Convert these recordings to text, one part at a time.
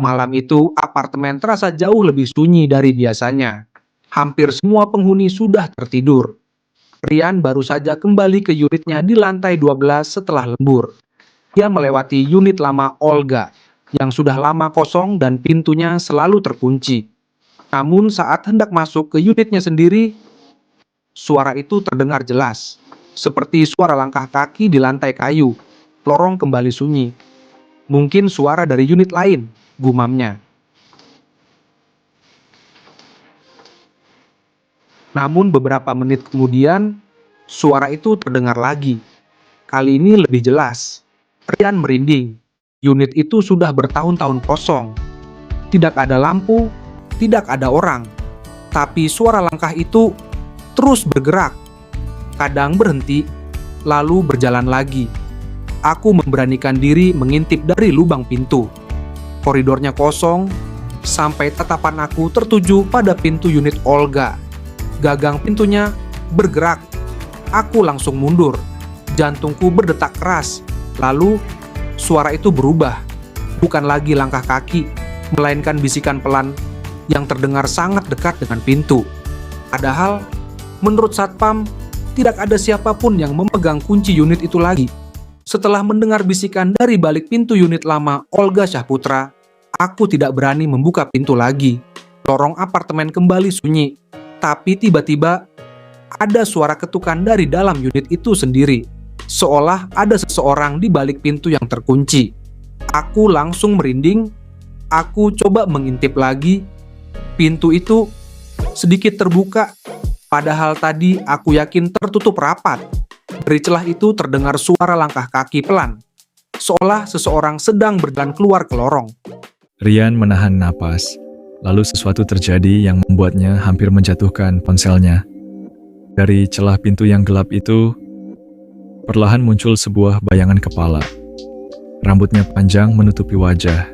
Malam itu, apartemen terasa jauh lebih sunyi dari biasanya. Hampir semua penghuni sudah tertidur. Rian baru saja kembali ke unitnya di lantai 12 setelah lembur. Dia melewati unit lama Olga, yang sudah lama kosong dan pintunya selalu terkunci. Namun saat hendak masuk ke unitnya sendiri, suara itu terdengar jelas. Seperti suara langkah kaki di lantai kayu. Lorong kembali sunyi. Mungkin suara dari unit lain, gumamnya. Namun beberapa menit kemudian, suara itu terdengar lagi. Kali ini lebih jelas. Rian merinding. Unit itu sudah bertahun-tahun kosong. Tidak ada lampu, tidak ada orang. Tapi suara langkah itu terus bergerak. Kadang berhenti, lalu berjalan lagi. Aku memberanikan diri mengintip dari lubang pintu. Koridornya kosong, sampai tatapan aku tertuju pada pintu unit Olga. Gagang pintunya bergerak. Aku langsung mundur. Jantungku berdetak keras. Lalu, suara itu berubah. Bukan lagi langkah kaki, melainkan bisikan pelan yang terdengar sangat dekat dengan pintu. Padahal, menurut Satpam, tidak ada siapapun yang memegang kunci unit itu lagi. Setelah mendengar bisikan dari balik pintu unit lama Olga Syahputra, aku tidak berani membuka pintu lagi. Lorong apartemen kembali sunyi. Tapi tiba-tiba ada suara ketukan dari dalam unit itu sendiri. Seolah ada seseorang di balik pintu yang terkunci. Aku langsung merinding. Aku coba mengintip lagi. Pintu itu sedikit terbuka. Padahal tadi aku yakin tertutup rapat. Dari celah itu terdengar suara langkah kaki pelan. Seolah seseorang sedang berjalan keluar ke lorong. Rian menahan napas. Lalu sesuatu terjadi yang membuatnya hampir menjatuhkan ponselnya. Dari celah pintu yang gelap itu, perlahan muncul sebuah bayangan kepala. Rambutnya panjang menutupi wajah,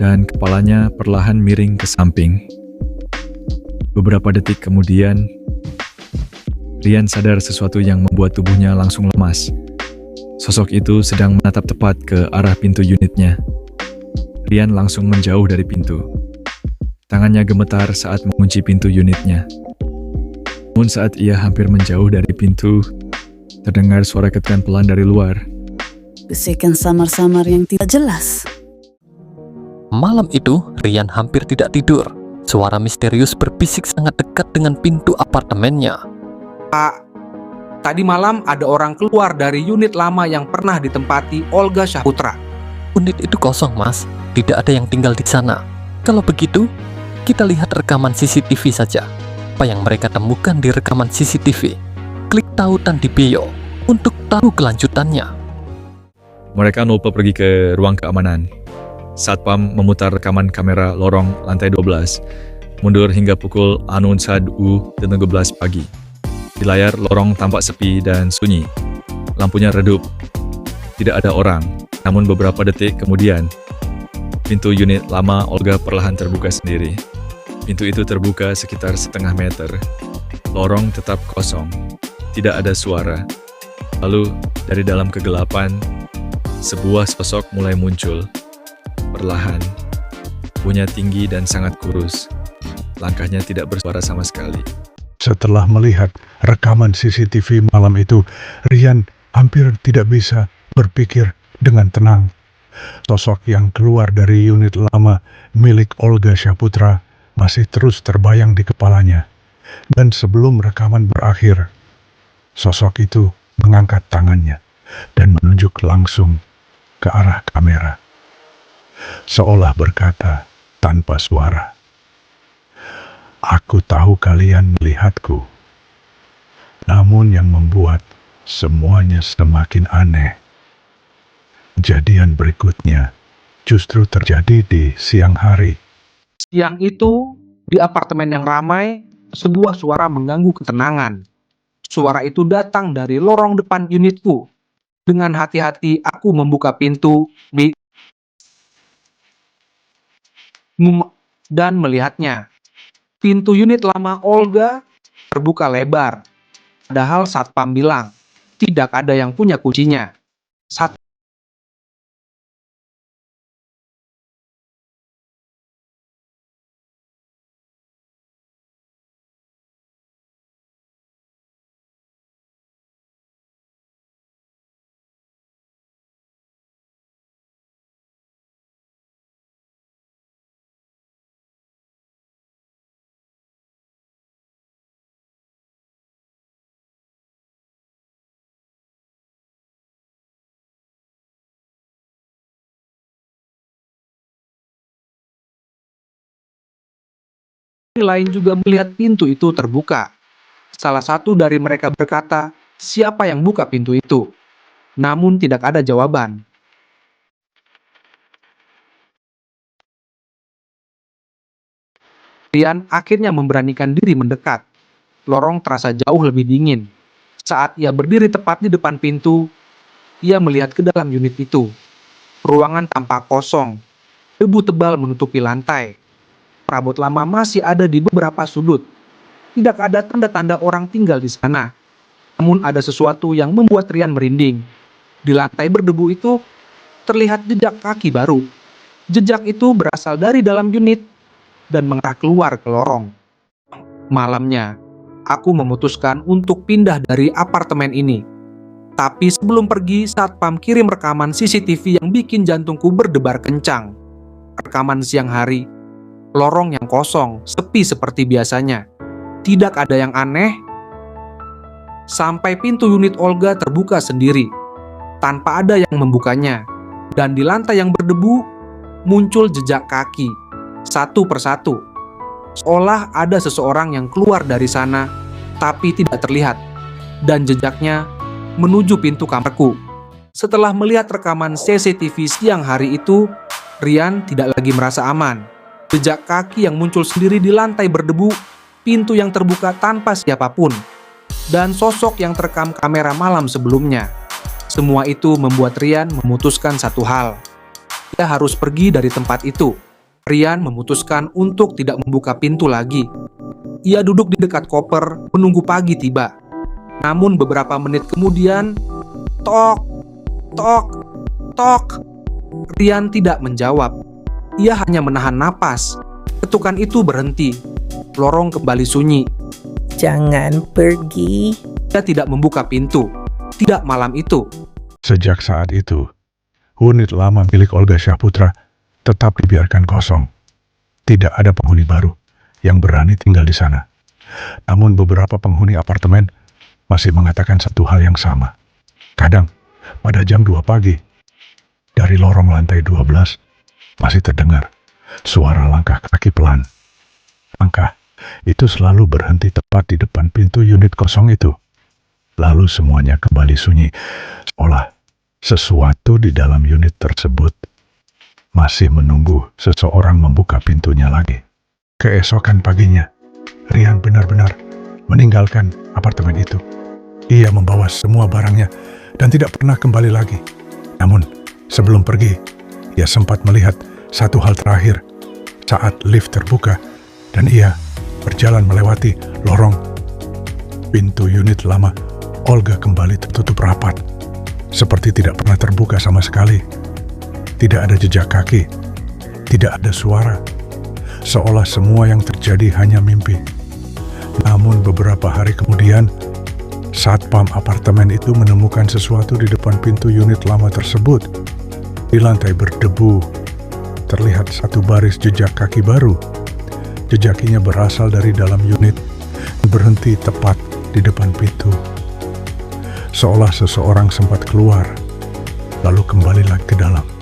dan kepalanya perlahan miring ke samping. Beberapa detik kemudian, Rian sadar sesuatu yang membuat tubuhnya langsung lemas. Sosok itu sedang menatap tepat ke arah pintu unitnya. Rian langsung menjauh dari pintu. Tangannya gemetar saat mengunci pintu unitnya. Namun saat ia hampir menjauh dari pintu, terdengar suara ketukan pelan dari luar. Bisikan samar-samar yang tidak jelas. Malam itu, Rian hampir tidak tidur. Suara misterius berbisik sangat dekat dengan pintu apartemennya. Pak, tadi malam ada orang keluar dari unit lama yang pernah ditempati Olga Syahputra. Unit itu kosong, Mas. Tidak ada yang tinggal di sana. Kalau begitu, kita lihat rekaman CCTV saja. Apa yang mereka temukan di rekaman CCTV? Klik tautan di bio untuk tahu kelanjutannya. Mereka lupa pergi ke ruang keamanan. Satpam memutar rekaman kamera lorong lantai 12, mundur hingga pukul Anunsad U13 pagi. Di layar lorong tampak sepi dan sunyi. Lampunya redup. Tidak ada orang, namun beberapa detik kemudian, pintu unit lama Olga perlahan terbuka sendiri. Pintu itu terbuka sekitar setengah meter. Lorong tetap kosong. Tidak ada suara. Lalu, dari dalam kegelapan, sebuah sosok mulai muncul. Perlahan. Punya tinggi dan sangat kurus. Langkahnya tidak bersuara sama sekali. Setelah melihat rekaman CCTV malam itu, Rian hampir tidak bisa berpikir dengan tenang. Sosok yang keluar dari unit lama milik Olga Syahputra masih terus terbayang di kepalanya. Dan sebelum rekaman berakhir, sosok itu mengangkat tangannya dan menunjuk langsung ke arah kamera. Seolah berkata tanpa suara, "Aku tahu kalian melihatku." Namun yang membuat semuanya semakin aneh, kejadian berikutnya justru terjadi di siang hari. Siang itu, di apartemen yang ramai, sebuah suara mengganggu ketenangan. Suara itu datang dari lorong depan unitku. Dengan hati-hati aku membuka pintu dan melihatnya. Pintu unit lama Olga terbuka lebar. Padahal Satpam bilang, tidak ada yang punya kuncinya. Saat lain juga melihat pintu itu terbuka. Salah satu dari mereka berkata, "Siapa yang buka pintu itu?" Namun tidak ada jawaban. Ryan akhirnya memberanikan diri mendekat. Lorong terasa jauh lebih dingin. Saat ia berdiri tepat di depan pintu, ia melihat ke dalam unit itu. Ruangan tampak kosong. Debu tebal menutupi lantai. Perabot lama masih ada di beberapa sudut. Tidak ada tanda-tanda orang tinggal di sana. Namun ada sesuatu yang membuat Ryan merinding. Di lantai berdebu itu terlihat jejak kaki baru. Jejak itu berasal dari dalam unit dan mengarah keluar ke lorong. Malamnya, aku memutuskan untuk pindah dari apartemen ini. Tapi sebelum pergi, satpam kirim rekaman CCTV yang bikin jantungku berdebar kencang. Rekaman siang hari, lorong yang kosong, sepi seperti biasanya. Tidak ada yang aneh, sampai pintu unit Olga terbuka sendiri, tanpa ada yang membukanya. Dan di lantai yang berdebu, muncul jejak kaki, satu persatu. Seolah ada seseorang yang keluar dari sana, tapi tidak terlihat. Dan jejaknya menuju pintu kamarku. Setelah melihat rekaman CCTV siang hari itu, Ryan tidak lagi merasa aman. Jejak kaki yang muncul sendiri di lantai berdebu, pintu yang terbuka tanpa siapapun, dan sosok yang terekam kamera malam sebelumnya. Semua itu membuat Ryan memutuskan satu hal. Dia harus pergi dari tempat itu. Ryan memutuskan untuk tidak membuka pintu lagi. Ia duduk di dekat koper, menunggu pagi tiba. Namun beberapa menit kemudian, tok, tok, tok. Ryan tidak menjawab. Ia hanya menahan napas. Ketukan itu berhenti. Lorong kembali sunyi. Jangan pergi. Dia tidak membuka pintu. Tidak malam itu. Sejak saat itu, unit lama milik Olga Syahputra tetap dibiarkan kosong. Tidak ada penghuni baru yang berani tinggal di sana. Namun beberapa penghuni apartemen masih mengatakan satu hal yang sama. Kadang, pada jam 2 pagi, dari lorong lantai 12, masih terdengar suara langkah kaki pelan. Langkah itu selalu berhenti tepat di depan pintu unit kosong itu. Lalu semuanya kembali sunyi, seolah sesuatu di dalam unit tersebut masih menunggu seseorang membuka pintunya lagi. Keesokan paginya, Ryan benar-benar meninggalkan apartemen itu. Ia membawa semua barangnya dan tidak pernah kembali lagi. Namun, sebelum pergi, ia sempat melihat satu hal terakhir saat lift terbuka dan ia berjalan melewati lorong. Pintu unit lama Olga kembali tertutup rapat, seperti tidak pernah terbuka sama sekali. Tidak ada jejak kaki, tidak ada suara, seolah semua yang terjadi hanya mimpi. Namun beberapa hari kemudian, satpam apartemen itu menemukan sesuatu di depan pintu unit lama tersebut. Di lantai berdebu, terlihat satu baris jejak kaki baru. Jejakinya berasal dari dalam unit dan berhenti tepat di depan pintu. Seolah seseorang sempat keluar, lalu kembali lagi ke dalam.